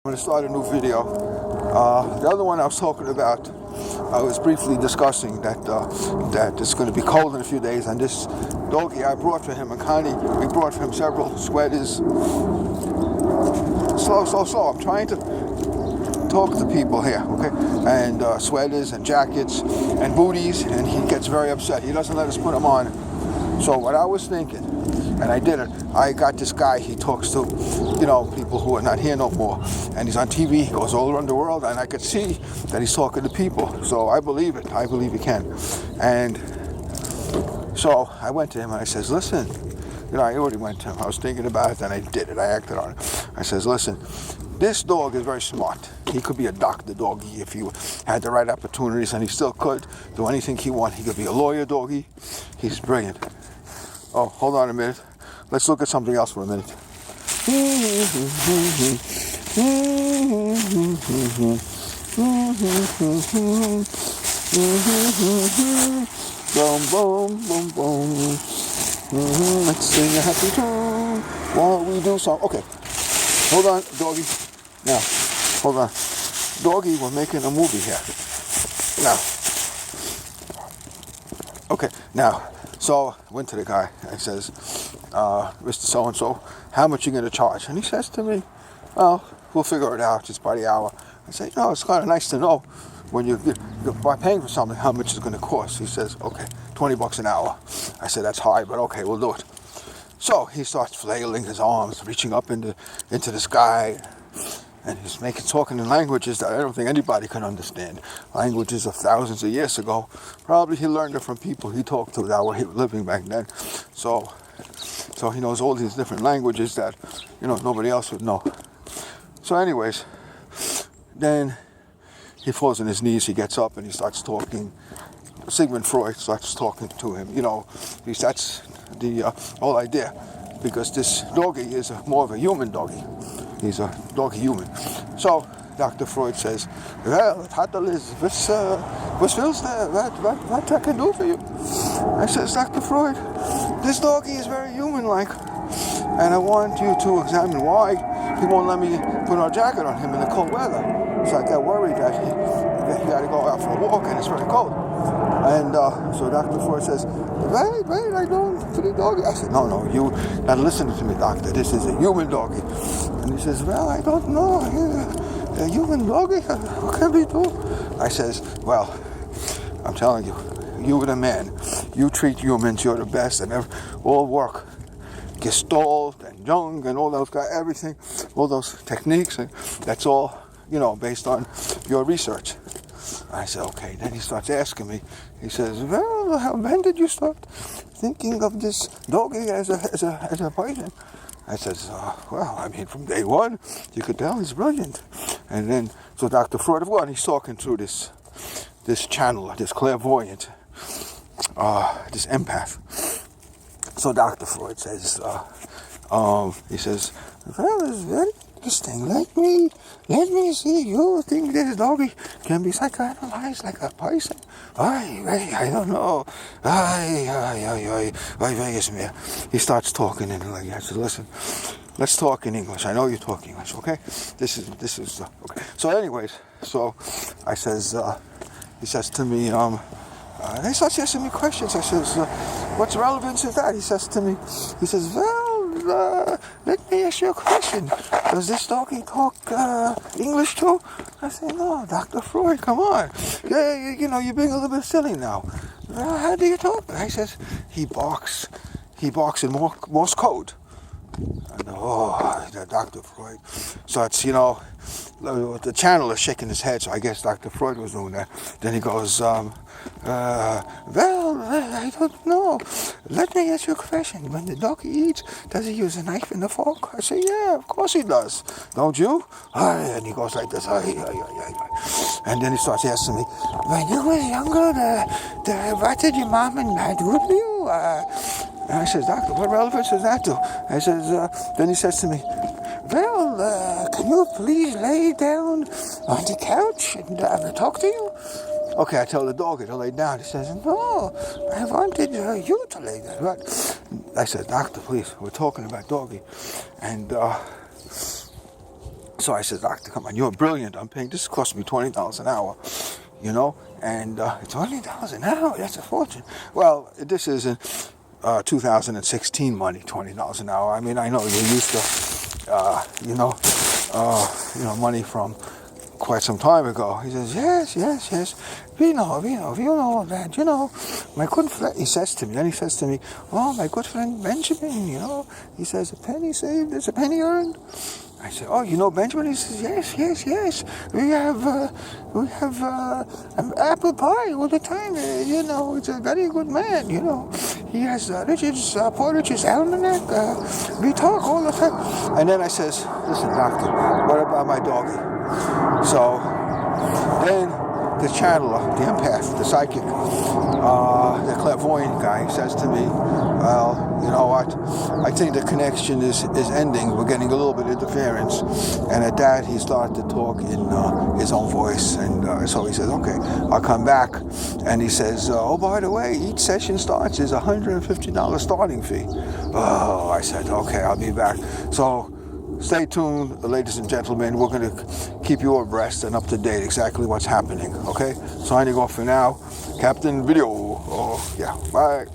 I'm going to start a new video. The other one I was talking about, I was briefly discussing that it's going to be cold in a few days, and this doggy I brought for him, and Connie, we brought for him several sweaters. Slow. I'm trying to talk to people here, okay? And sweaters and jackets and booties, and he gets very upset. He doesn't let us put them on. So what I was thinking, and I did it, I got this guy, he talks to, people who are not here no more. And he's on TV, he goes all around the world, and I could see that he's talking to people. So I believe it. I believe he can. And so I went to him and I says, listen, I already went to him. I was thinking about it, and I did it. I acted on it. I says, listen, this dog is very smart. He could be a doctor doggy if he had the right opportunities, and he still could do anything he wanted. He could be a lawyer doggy. He's brilliant. Oh, hold on a minute. Let's look at something else for a minute. Boom, boom, boom, boom. Let's sing a happy tune while we do some. Okay, hold on, doggy. Now, hold on. Doggy, we're making a movie here. Now. Okay, now. So I went to the guy and says, Mr. So-and-so, how much are you going to charge? And he says to me, well, we'll figure it out just by the hour. I say, no, it's kind of nice to know when you're paying for something how much it's going to cost. He says, okay, $20 an hour. I said, that's high, but okay, we'll do it. So he starts flailing his arms, reaching up into the sky. And he's talking in languages that I don't think anybody can understand. Languages of thousands of years ago. Probably he learned it from people he talked to that were living back then. So he knows all these different languages that, nobody else would know. So anyways, then he falls on his knees, he gets up and he starts talking. Sigmund Freud starts talking to him, that's the whole idea. Because this doggy is more of a human doggy. He's a doggy human. So Dr. Freud says, well, Tatel is, what feels there? What I can do for you? I says, Dr. Freud, this doggy is very human-like. And I want you to examine why he won't let me put a jacket on him in the cold weather. So I got worried that he got to go out for a walk and it's very cold. And so Dr. Freud says, wait, I don't for the doggy. I said, no, you not listening to me, doctor. This is a human doggy. And he says, well, I don't know. A human doggy? What can we do? I says, well, I'm telling you, you're the man. You treat humans, you're the best, and all work. Gestalt and Jung and all those guys, everything, all those techniques, and that's all, based on your research. I said, okay. Then he starts asking me. He says, well, when did you start thinking of this doggy as a poison? I says, from day one, you could tell he's brilliant. And then, so Dr. Freud, he's talking through this channel, this clairvoyant, this empath. So Dr. Freud says, he says, well, it's very interesting. Let me see. You think this doggy can be psychoanalyzed like a poison? I don't know. He starts talking in like that. I said, listen, let's talk in English. I know you talk English, okay? This is okay. So anyways, I says, he says to me, he starts asking me questions. I says, what's relevance is that? He says to me, well, let me ask you a question. Does this doggy talk English too? I say, no, Dr. Freud, come on. Yeah, you're being a little bit silly now. How do you talk? I says, he barks in Morse code. And Dr. Freud starts, the channel is shaking his head, so I guess Dr. Freud was doing that. Then he goes, well, I don't know. Let me ask you a question. When the doggy eats, does he use a knife and a fork? I say, yeah, of course he does. Don't you? And he goes like this. And then he starts asking me, when you were younger, what did your mom and dad do to you? And I says, doctor, what relevance does that to? I says, then he says to me, well, can you please lay down on the couch and talk to you? Okay, I tell the doggy to lay down. He says, no, I wanted you to lay down. But I said, doctor, please, we're talking about doggy. And So I said, doctor, come on, you're brilliant. I'm paying, this cost me $20 an hour, you know, and $20 an hour, that's a fortune. Well, this is in 2016 money, $20 an hour. I mean, I know you're used to, money from quite some time ago. He says, yes, we know all that, my good friend, he says to me, oh, my good friend Benjamin, he says, a penny saved is a penny earned. I said, oh, you know Benjamin? He says, yes. We have apple pie all the time. It's a very good man. He has Poor Richard's almanac. We talk all the time. And then I says, listen, doctor, what about my doggy? So then the channeler, the empath, the psychic, the clairvoyant guy says to me, well, you know what? I think the connection is ending. We're getting a little bit of interference. And at that, he started to talk in his own voice. And so he says, okay, I'll come back. And he says, oh, by the way, each session starts is $150 starting fee. Oh, I said, okay, I'll be back. So stay tuned, ladies and gentlemen. We're going to keep you abreast and up to date exactly what's happening, okay? Signing off for now. Captain Video. Oh, yeah, bye.